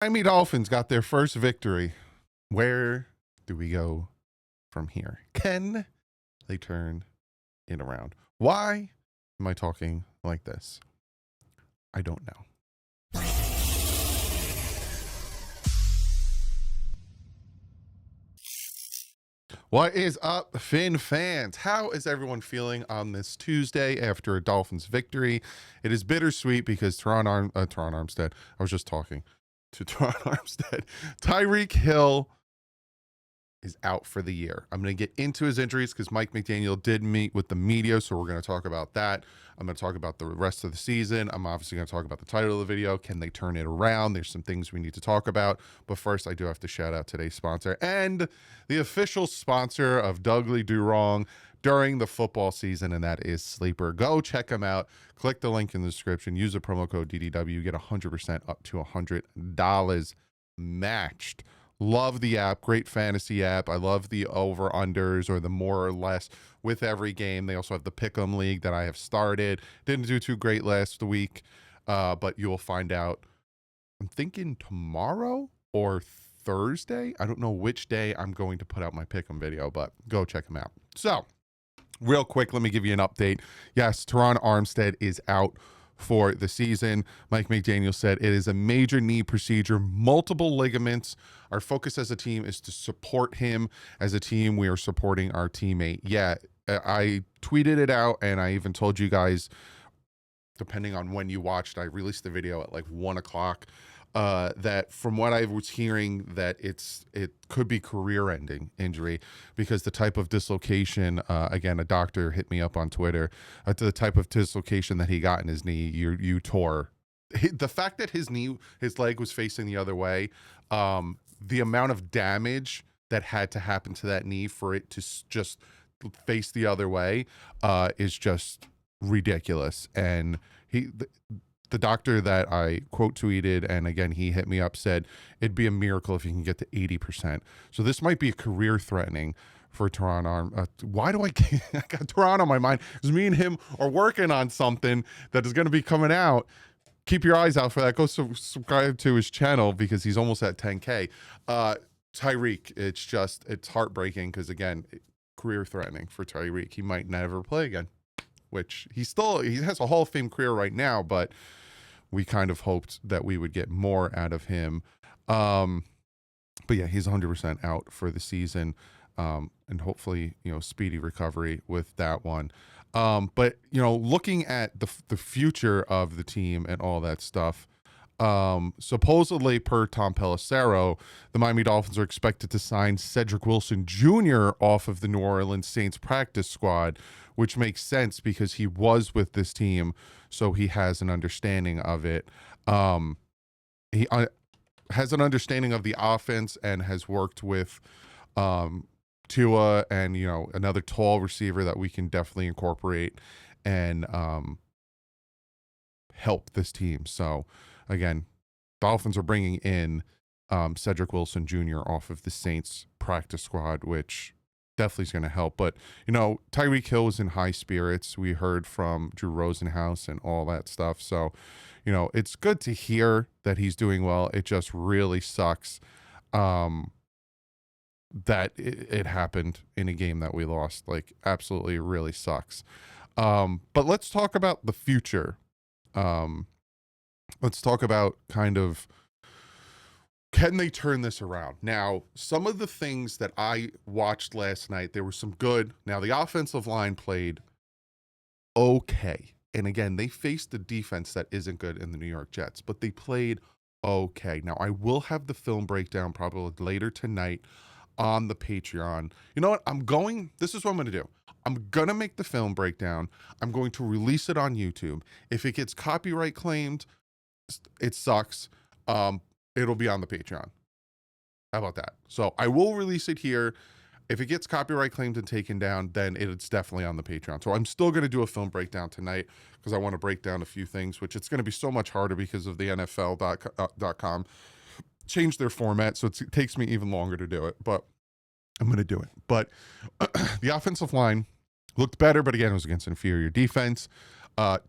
Miami Dolphins got their first victory. Where do we go from here? Can they turn it around? Why am I talking like this? I don't know. What is up, Finn fans? How is everyone feeling on this Tuesday after a Dolphins victory? It is bittersweet because Teron Armstead, I was just talking to Teron Armstead. Tyreek Hill is out for the year. I'm going to get into his injuries because Mike McDaniel did meet with the media, so we're going to talk about that. I'm going to talk about the rest of the season. I'm obviously going to talk about the title of the video. Can they turn it around? There's some things we need to talk about. But first, I do have to shout out today's sponsor and the official sponsor of DouglieDoWrong during the football season, and that is Sleeper. Go check them out. Click the link in the description. Use the promo code DDW. Get 100% up to $100 matched. Love the app. Great fantasy app. I love the over-unders or the more or less with every game. They also have the Pick'em League that I have started. Didn't do too great last week, but you will find out, I'm thinking tomorrow or Thursday. I don't know which day I'm going to put out my Pick'em video, but go check them out. So, real quick, let me give you an update. Yes, Teron Armstead is out for the season. Mike McDaniel said it is a major knee procedure, multiple ligaments. Our focus as a team is to support him. As a team, we are supporting our teammate. Yeah, I tweeted it out, and I even told you guys, depending on when you watched, I released the video at like 1 o'clock, that from what I was hearing, that it could be career-ending injury because the type of dislocation, again, a doctor hit me up on Twitter, to the type of dislocation that he got in his knee, you tore. The fact that his leg was facing the other way, the amount of damage that had to happen to that knee for it to just face the other way, is just ridiculous. And the doctor that I quote tweeted, and again, he hit me up, said it'd be a miracle if you can get to 80%. So this might be career threatening for Teron why do I got Teron on my mind? Because me and him are working on something that is going to be coming out. Keep your eyes out for that. Go subscribe to his channel because he's almost at 10K. Tyreek, it's heartbreaking because, again, career threatening for Tyreek. He might never play again, which he has a Hall of Fame career right now, but we kind of hoped that we would get more out of him. But yeah, he's 100% out for the season, and hopefully, speedy recovery with that one. But, looking at the future of the team and all that stuff, supposedly per Tom Pelissero, the Miami Dolphins are expected to sign Cedric Wilson Jr. off of the New Orleans Saints practice squad, which makes sense because he was with this team, so he has an understanding of it. He has an understanding of the offense and has worked with Tua and, another tall receiver that we can definitely incorporate and help this team. So, again, Dolphins are bringing in Cedric Wilson Jr. off of the Saints practice squad, which definitely is going to help. But, Tyreek Hill is in high spirits. We heard from Drew Rosenhaus and all that stuff. So, it's good to hear that he's doing well. It just really sucks that it happened in a game that we lost. Like, absolutely really sucks. But let's talk about the future. Let's talk about kind of, can they turn this around? Now, some of the things that I watched last night, there were some good. Now, the offensive line played okay. And again, they faced a defense that isn't good in the New York Jets, but they played okay. Now, I will have the film breakdown probably later tonight on the Patreon. You know what? This is what I'm going to do. I'm going to make the film breakdown. I'm going to release it on YouTube. If it gets copyright claimed, it sucks. It'll be on the Patreon. How about that? So I will release it here. If it gets copyright claimed and taken down, then it's definitely on the Patreon. So I'm still going to do a film breakdown tonight because I want to break down a few things, which it's going to be so much harder because of the NFL.com change their format. So it takes me even longer to do it, but I'm going to do it. But the offensive line looked better, but again, it was against inferior defense.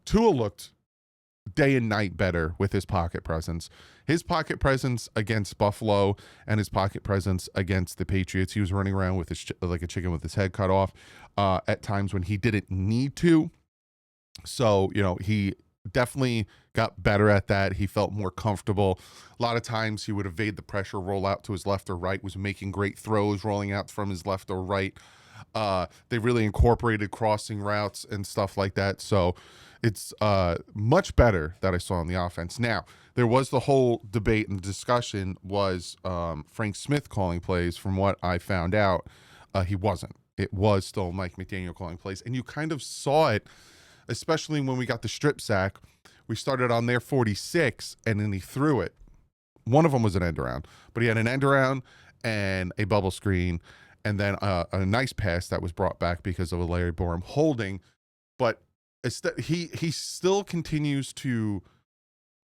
Tua looked day and night better with his pocket presence. his pocket presence against Buffalo and his pocket presence against the Patriots. He was running around with his like a chicken with his head cut off at times when he didn't need to. So, he definitely got better at that. He felt more comfortable. A lot of times he would evade the pressure, roll out to his left or right, was making great throws, rolling out from his left or right. They really incorporated crossing routes and stuff like that. So it's much better that I saw on the offense. Now, there was the whole debate and discussion was Frank Smith calling plays. From what I found out, he wasn't. It was still Mike McDaniel calling plays. And you kind of saw it, especially when we got the strip sack. We started on their 46, and then he threw it. One of them was an end around, but he had an end around and a bubble screen, and then a nice pass that was brought back because of a Larry Borum holding. But he still continues to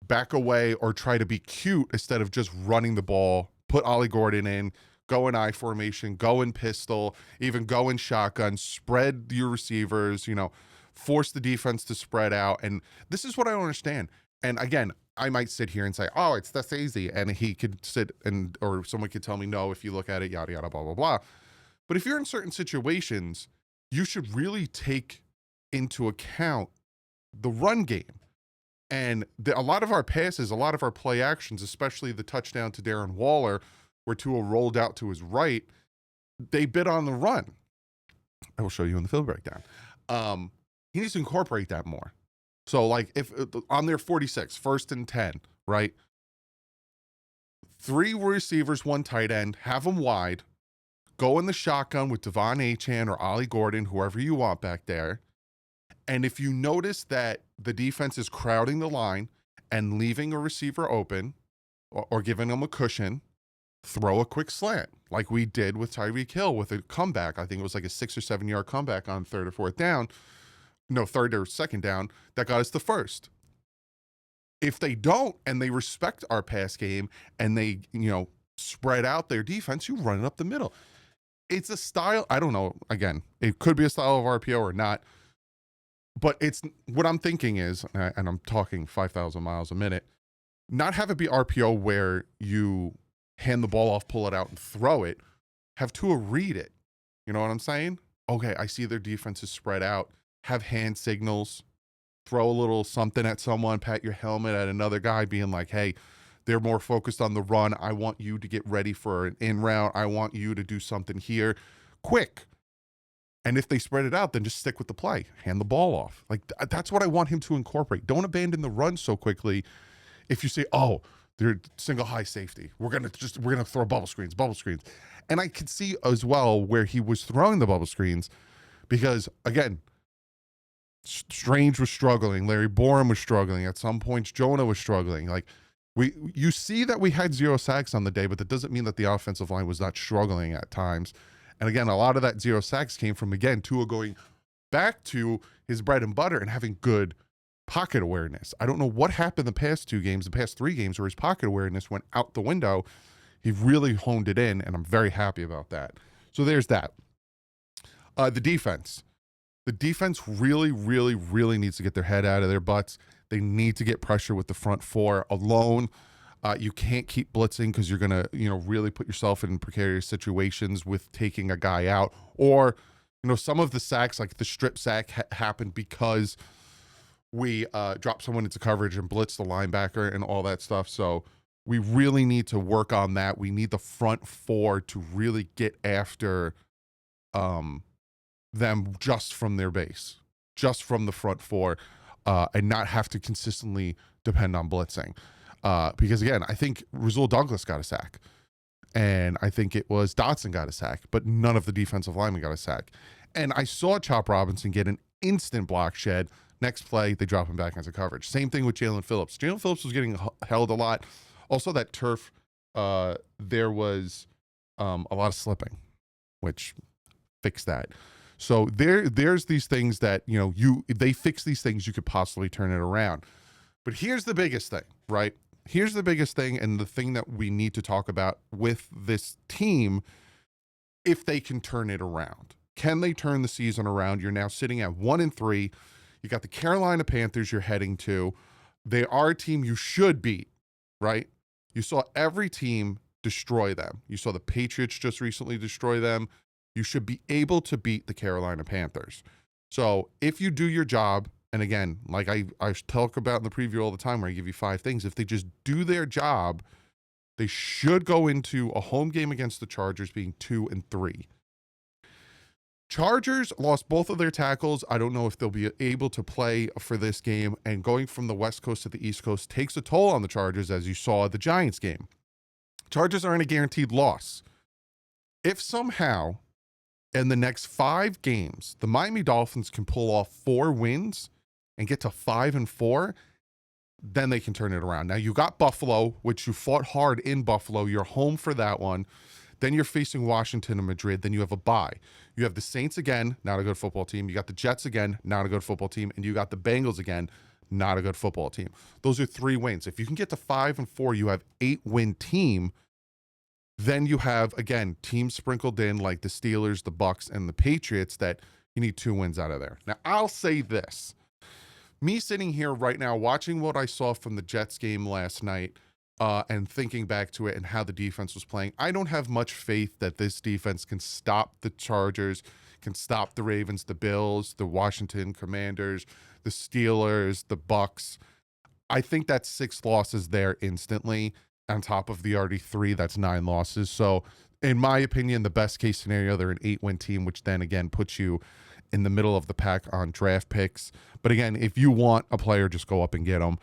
back away or try to be cute instead of just running the ball, put Ollie Gordon in, go in I formation, go in pistol, even go in shotgun, spread your receivers, force the defense to spread out. And this is what I don't understand. And again, I might sit here and say, oh, it's this easy. And he could sit or someone could tell me, no, if you look at it, yada, yada, blah, blah, blah. But if you're in certain situations, you should really take into account the run game. And a lot of our passes, a lot of our play actions, especially the touchdown to Darren Waller, where Tua rolled out to his right, they bid on the run. I will show you in the field breakdown. He needs to incorporate that more. So, like, if on their 46, 1st and 10, right? 3 receivers, 1 tight end, have them wide, go in the shotgun with Devon Achane or Ollie Gordon, whoever you want back there. And if you notice that the defense is crowding the line and leaving a receiver open or giving them a cushion, throw a quick slant like we did with Tyreek Hill with a comeback. I think it was like a 6 or 7 yard comeback on 3rd or 4th down. No, 3rd or 2nd down. That got us the 1st. If they don't and they respect our pass game and they, spread out their defense, you run it up the middle. It's a style. I don't know. Again, it could be a style of RPO or not. But it's what I'm thinking is, and I'm talking 5,000 miles a minute, not have it be RPO where you hand the ball off, pull it out, and throw it. Have Tua read it. You know what I'm saying? Okay, I see their defense is spread out. Have hand signals. Throw a little something at someone. Pat your helmet at another guy being like, hey, they're more focused on the run. I want you to get ready for an in route. I want you to do something here. Quick. And if they spread it out, then just stick with the play. Hand the ball off. Like, that's what I want him to incorporate. Don't abandon the run so quickly. If you say, oh, they're single high safety, we're gonna throw bubble screens. And I could see as well where he was throwing the bubble screens because, again, Strange was struggling. Larry Borum was struggling. At some points, Jonah was struggling. Like, you see that we had 0 sacks on the day, but that doesn't mean that the offensive line was not struggling at times. And again, a lot of that 0 sacks came from, again, Tua going back to his bread and butter and having good pocket awareness. I don't know what happened the past 2 games, the past 3 games, where his pocket awareness went out the window. He really honed it in, and I'm very happy about that. So there's that. The defense. The defense really, really, really needs to get their head out of their butts. They need to get pressure with the front 4 alone. You can't keep blitzing because you're going to, really put yourself in precarious situations with taking a guy out. Or, some of the sacks, like the strip sack happened because we dropped someone into coverage and blitzed the linebacker and all that stuff. So we really need to work on that. We need the front 4 to really get after them just from their base, just from the front 4, and not have to consistently depend on blitzing. Because again, I think Rasul Douglas got a sack, and I think it was Dotson got a sack, but none of the defensive linemen got a sack. And I saw Chop Robinson get an instant block shed. Next play, they drop him back into coverage. Same thing with Jalen Phillips. Jalen Phillips was getting held a lot. Also, that turf, there was a lot of slipping, which fixed that. So there's these things that, they fix these things, you could possibly turn it around. But here's the biggest thing, right? Here's the biggest thing, and the thing that we need to talk about with this team, if they can turn it around. Can they turn the season around? You're now sitting at 1-3. You got the Carolina Panthers you're heading to. They are a team you should beat, right? You saw every team destroy them. You saw the Patriots just recently destroy them. You should be able to beat the Carolina Panthers. So if you do your job, and again, like I talk about in the preview all the time where I give you 5 things, if they just do their job, they should go into a home game against the Chargers being 2-3. Chargers lost both of their tackles. I don't know if they'll be able to play for this game, and going from the West Coast to the East Coast takes a toll on the Chargers, as you saw at the Giants game. Chargers aren't a guaranteed loss. If somehow in the next 5 games, the Miami Dolphins can pull off 4 wins and get to 5-4, then they can turn it around. Now, you got Buffalo, which you fought hard in Buffalo. You're home for that one. Then you're facing Washington and Madrid. Then you have a bye. You have the Saints again, not a good football team. You got the Jets again, not a good football team. And you got the Bengals again, not a good football team. Those are 3 wins. If you can get to 5-4, you have 8-win team. Then you have, again, teams sprinkled in like the Steelers, the Bucks, and the Patriots that you need 2 wins out of there. Now, I'll say this. Me sitting here right now, watching what I saw from the Jets game last night, and thinking back to it and how the defense was playing, I don't have much faith that this defense can stop the Chargers, can stop the Ravens, the Bills, the Washington Commanders, the Steelers, the Bucks. I think that's 6 losses there instantly on top of the already 3, that's 9 losses. So in my opinion, the best case scenario, they're an 8-win team, which then again puts you in the middle of the pack on draft picks. But again, if you want a player, just go up and get them.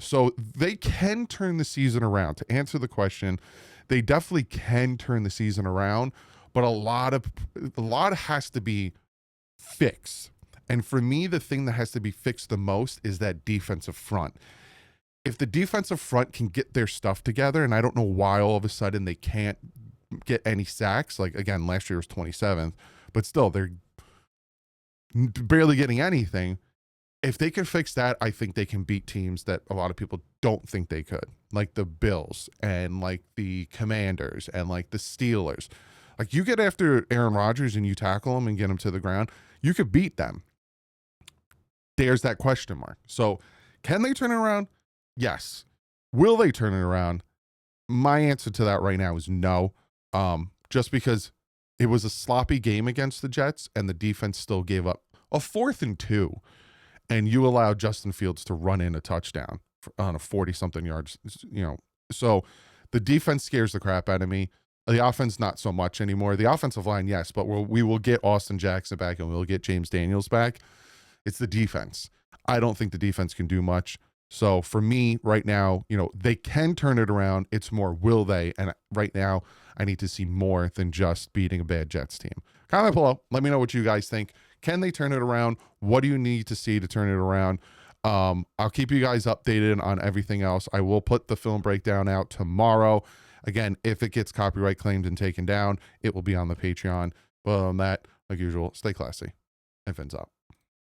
So they can turn the season around. To answer the question, they definitely can turn the season around, but a lot has to be fixed. And for me, the thing that has to be fixed the most is that defensive front. If the defensive front can get their stuff together, and I don't know why all of a sudden they can't get any sacks. Like, again, last year was 27th, but still they're barely getting anything. If they can fix that, I think they can beat teams that a lot of people don't think they could, like the Bills and like the Commanders and like the Steelers. Like, you get after Aaron Rodgers and you tackle him and get him to the ground, you could beat them. There's that question mark. So can they turn it around? Yes. Will they turn it around? My answer to that right now is no. Just because it was a sloppy game against the Jets and the defense still gave up a 4th and 2. And you allow Justin Fields to run in a touchdown on a 40-something yards, So the defense scares the crap out of me. The offense, not so much anymore. The offensive line, yes, but we will get Austin Jackson back and we'll get James Daniels back. It's the defense. I don't think the defense can do much. So for me right now, they can turn it around. It's more, will they? And right now, I need to see more than just beating a bad Jets team. Comment below. Let me know what you guys think. Can they turn it around? What do you need to see to turn it around? I'll keep you guys updated on everything else. I will put the film breakdown out tomorrow. Again, if it gets copyright claimed and taken down, it will be on the Patreon. But on that, like usual, stay classy and fins up.